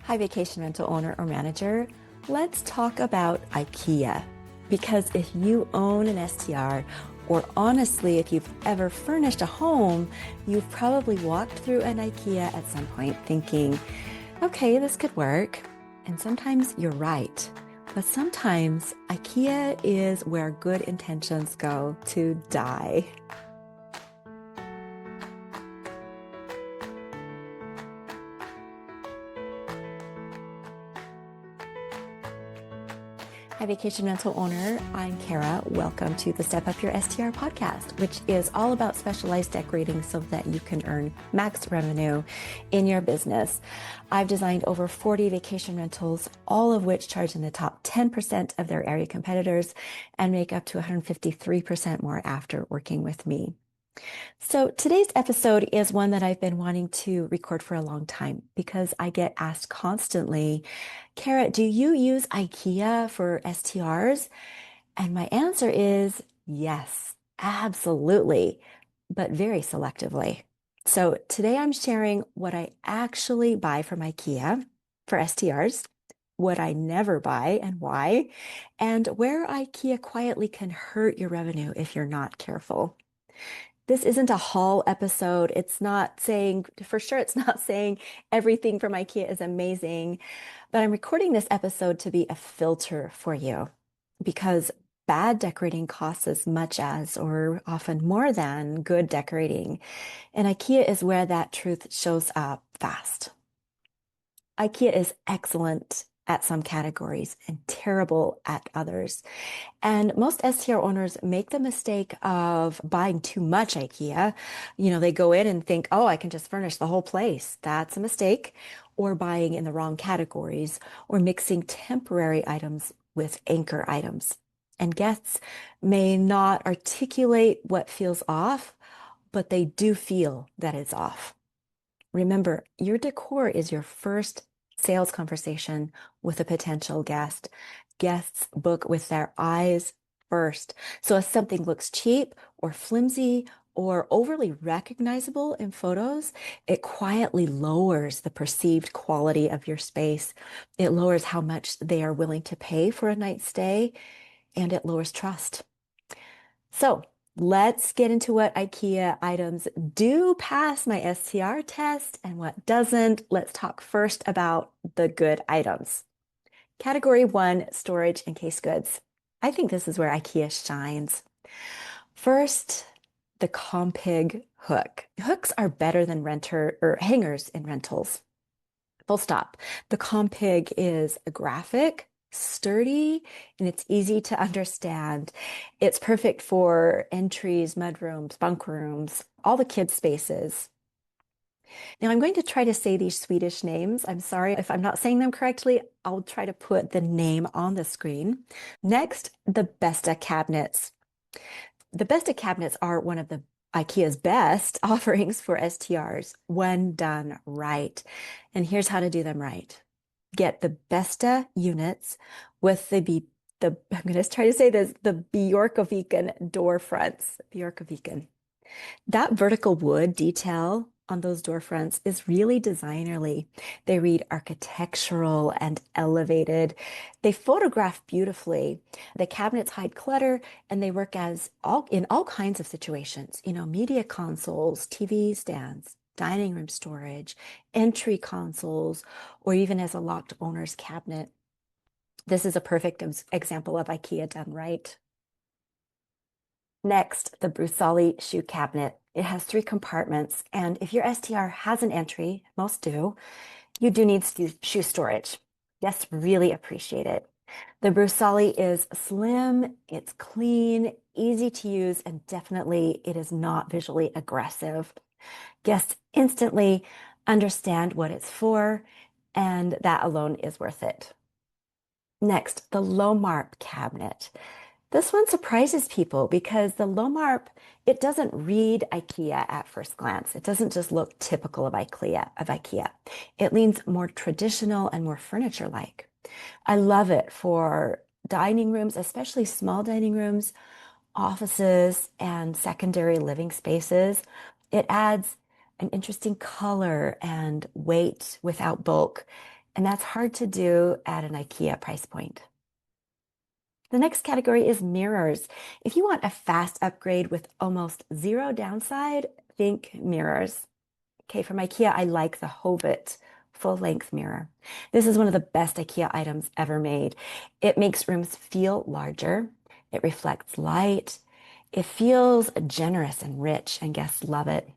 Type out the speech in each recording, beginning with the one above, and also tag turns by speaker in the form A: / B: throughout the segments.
A: Hi, vacation rental owner or manager. Let's talk about IKEA. Because if you own an STR, or honestly, if you've ever furnished a home, you've probably walked through an IKEA at some point thinking, okay, this could work. And sometimes you're right. But sometimes IKEA is where good intentions go to die. Hi, vacation rental owner. I'm Kara. Welcome to the Step Up Your STR podcast, which is all about specialized decorating so that you can earn max revenue in your business. I've designed over 40 vacation rentals, all of which charge in the top 10% of their area competitors and make up to 153% more after working with me. So today's episode is one that I've been wanting to record for a long time because I get asked constantly, Kara, do you use IKEA for STRs? And my answer is yes, absolutely, but very selectively. So today I'm sharing what I actually buy from IKEA for STRs, what I never buy and why, and where IKEA quietly can hurt your revenue if you're not careful. This isn't a haul episode. It's not saying, for sure, it's not saying everything from IKEA is amazing, but I'm recording this episode to be a filter for you because bad decorating costs as much as, or often more than, good decorating. And IKEA is where that truth shows up fast. IKEA is excellent at some categories and terrible at others. And most STR owners make the mistake of buying too much IKEA. They go in and think, oh, I can just furnish the whole place. That's a mistake. Or buying in the wrong categories or mixing temporary items with anchor items. And guests may not articulate what feels off, but they do feel that it's off. Remember, your decor is your first sales conversation with a potential guest. Guests book with their eyes first. So if something looks cheap or flimsy or overly recognizable in photos, it quietly lowers the perceived quality of your space. It lowers how much they are willing to pay for a night's stay, and it lowers trust. So let's get into what IKEA items do pass my STR test and what doesn't. Let's talk first about the good items. Category 1, storage and case goods. I think this is where IKEA shines. First, the Compig hook. Hooks are better than renter or hangers in rentals. Full stop. The Compig is graphic, sturdy, and it's easy to understand. It's perfect for entries, mudrooms, bunk rooms, all the kids' spaces. Now I'm going to try to say these Swedish names. I'm sorry if I'm not saying them correctly. I'll try to put the name on the screen. Next, the Besta cabinets. The Besta cabinets are one of the IKEA's best offerings for STRs when done right. And here's how to do them right. Get the Besta units with I'm going to try to say this, the Bjorkoviken door fronts. Bjorkoviken. That vertical wood detail on those door fronts is really designerly. They read architectural and elevated. They photograph beautifully. The cabinets hide clutter and they work in all kinds of situations, media consoles, TV stands, dining room storage, entry consoles, or even as a locked owner's cabinet. This is a perfect example of IKEA done right. Next, the Brusali shoe cabinet. It has 3 compartments, and if your STR has an entry, most do, you do need shoe storage. Guests really appreciate it. The Brusali is slim, it's clean, easy to use, and definitely it is not visually aggressive. Guests instantly understand what it's for, and that alone is worth it. Next, the Lomarp cabinet. This one surprises people because the Lomarp, it doesn't read IKEA at first glance. It doesn't just look typical of IKEA. It leans more traditional and more furniture-like. I love it for dining rooms, especially small dining rooms, offices, and secondary living spaces. It adds an interesting color and weight without bulk. And that's hard to do at an IKEA price point. The next category is mirrors. If you want a fast upgrade with almost zero downside, think mirrors. Okay, from IKEA, I like the Hobbit full-length mirror. This is one of the best IKEA items ever made. It makes rooms feel larger. It reflects light. It feels generous and rich, and guests love it,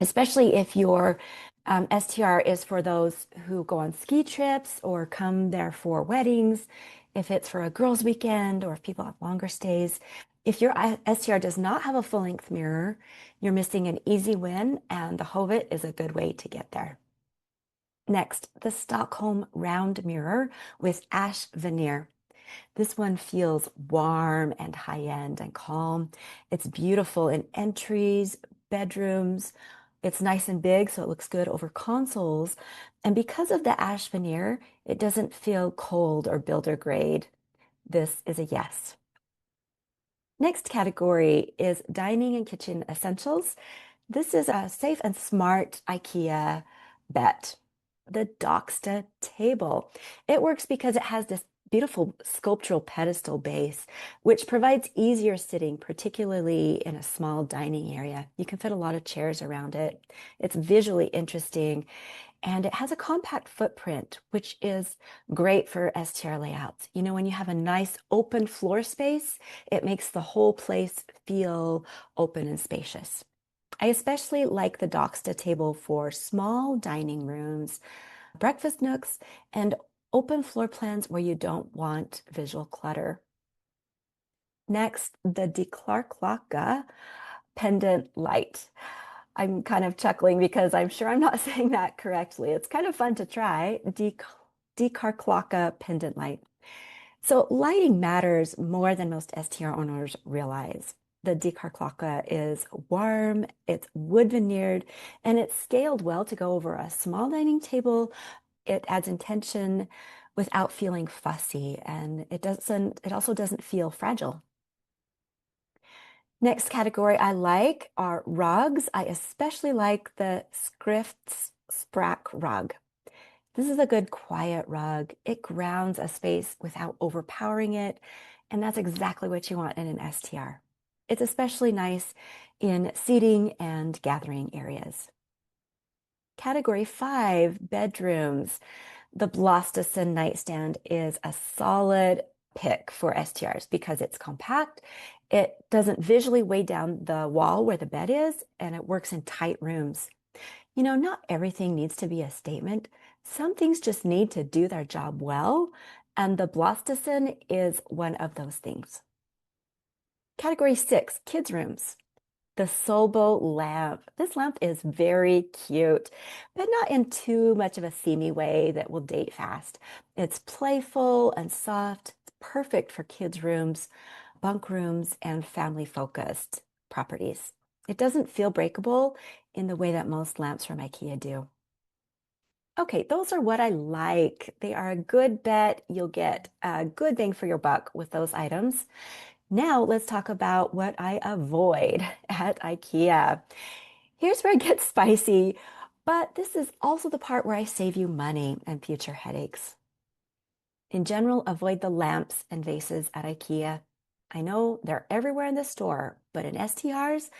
A: especially if your STR is for those who go on ski trips or come there for weddings, if it's for a girls' weekend, or if people have longer stays. If your STR does not have a full-length mirror, you're missing an easy win, and the Hovet is a good way to get there. Next, the Stockholm round mirror with ash veneer. This one feels warm and high-end and calm. It's beautiful in entries, bedrooms. It's nice and big, so it looks good over consoles. And because of the ash veneer, it doesn't feel cold or builder grade. This is a yes. Next category is dining and kitchen essentials. This is a safe and smart IKEA bet. The Docksta table. It works because it has this beautiful sculptural pedestal base, which provides easier sitting, particularly in a small dining area. You can fit a lot of chairs around it. It's visually interesting, and it has a compact footprint, which is great for STR layouts. You know, when you have a nice open floor space, it makes the whole place feel open and spacious. I especially like the Docksta table for small dining rooms, breakfast nooks, and open floor plans where you don't want visual clutter. Next, the Decor pendant light. I'm kind of chuckling because I'm sure I'm not saying that correctly. It's kind of fun to try. Decor pendant light. So lighting matters more than most STR owners realize. The Decor is warm, it's wood veneered, and it's scaled well to go over a small dining table. It adds intention without feeling fussy, and it also doesn't feel fragile. Next category I like are rugs. I especially like the Scrifts Sprack rug. This is a good quiet rug. It grounds a space without overpowering it, and that's exactly what you want in an STR. It's especially nice in seating and gathering areas. Category 5, bedrooms. The Blostison nightstand is a solid pick for STRs because it's compact. It doesn't visually weigh down the wall where the bed is, and it works in tight rooms. You know, not everything needs to be a statement. Some things just need to do their job well, and the Blostison is one of those things. Category 6, kids' rooms. The Sobo lamp. This lamp is very cute, but not in too much of a themey way that will date fast. It's playful and soft, perfect for kids' rooms, bunk rooms, and family-focused properties. It doesn't feel breakable in the way that most lamps from IKEA do. Okay, those are what I like. They are a good bet. You'll get a good bang for your buck with those items. Now let's talk about what I avoid at IKEA. Here's where it gets spicy, but this is also the part where I save you money and future headaches. In general, avoid the lamps and vases at IKEA. I know they're everywhere in the store, but in STRs,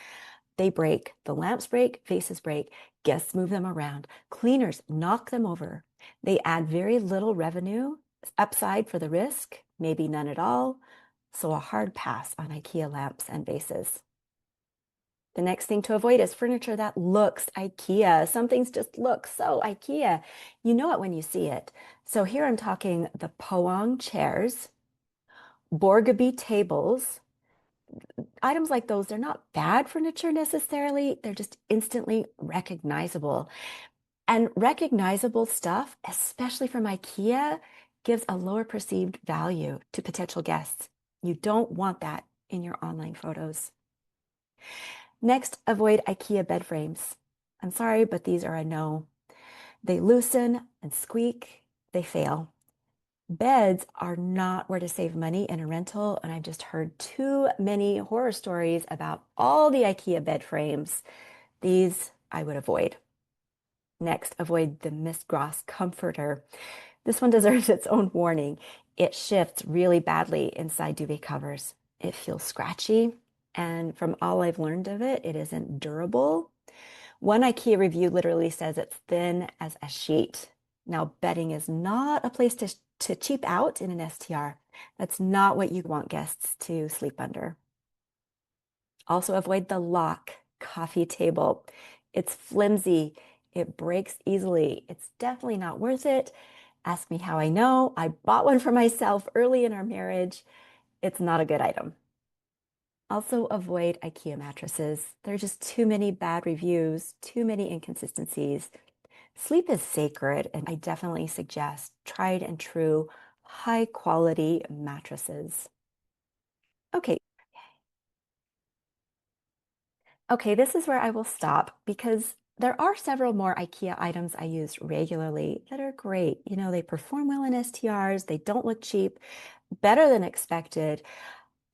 A: they break. The lamps break, vases break, guests move them around, cleaners knock them over. They add very little revenue, upside for the risk, maybe none at all. So a hard pass on IKEA lamps and vases. The next thing to avoid is furniture that looks IKEA. Some things just look so IKEA. You know it when you see it. So here I'm talking the Poang chairs, Borgaby tables. Items like those, they're not bad furniture necessarily. They're just instantly recognizable. And recognizable stuff, especially from IKEA, gives a lower perceived value to potential guests. You don't want that in your online photos. Next, avoid IKEA bed frames. I'm sorry, but these are a no. They loosen and squeak, they fail. Beds are not where to save money in a rental, and I've just heard too many horror stories about all the IKEA bed frames. These I would avoid. Next, avoid the Miss Gross comforter. This one deserves its own warning. It shifts really badly inside duvet covers. It feels scratchy, and from all I've learned of it, it isn't durable. One IKEA review literally says it's thin as a sheet. Now, bedding is not a place to cheap out in an STR. That's not what you want guests to sleep under. Also, avoid the lock coffee table. It's flimsy. It breaks easily. It's definitely not worth it. Ask me how I know. I bought one for myself early in our marriage. It's not a good item. Also, avoid IKEA mattresses. There are just too many bad reviews, too many inconsistencies. Sleep is sacred, and I definitely suggest tried and true, high quality mattresses. Okay, Okay, this is where I will stop because there are several more IKEA items I use regularly that are great. You know, they perform well in STRs, they don't look cheap, better than expected.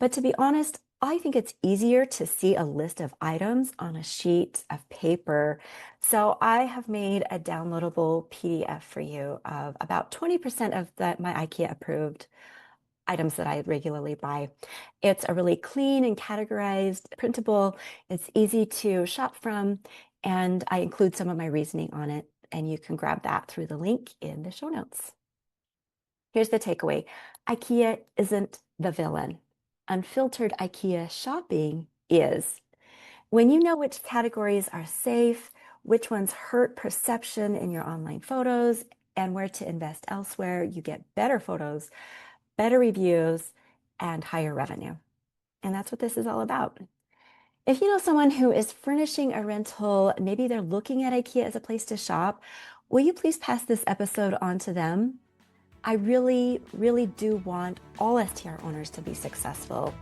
A: But to be honest, I think it's easier to see a list of items on a sheet of paper. So I have made a downloadable PDF for you of about 20% of my IKEA approved items that I regularly buy. It's a really clean and categorized, printable. It's easy to shop from, and I include some of my reasoning on it, and you can grab that through the link in the show notes. Here's the takeaway. IKEA isn't the villain. Unfiltered IKEA shopping is. When you know which categories are safe, which ones hurt perception in your online photos, and where to invest elsewhere, you get better photos, better reviews, and higher revenue. And that's what this is all about. If you know someone who is furnishing a rental, maybe they're looking at IKEA as a place to shop, will you please pass this episode on to them? I really, really do want all STR owners to be successful.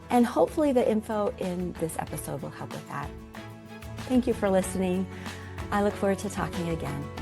A: And hopefully the info in this episode will help with that. Thank you for listening. I look forward to talking again.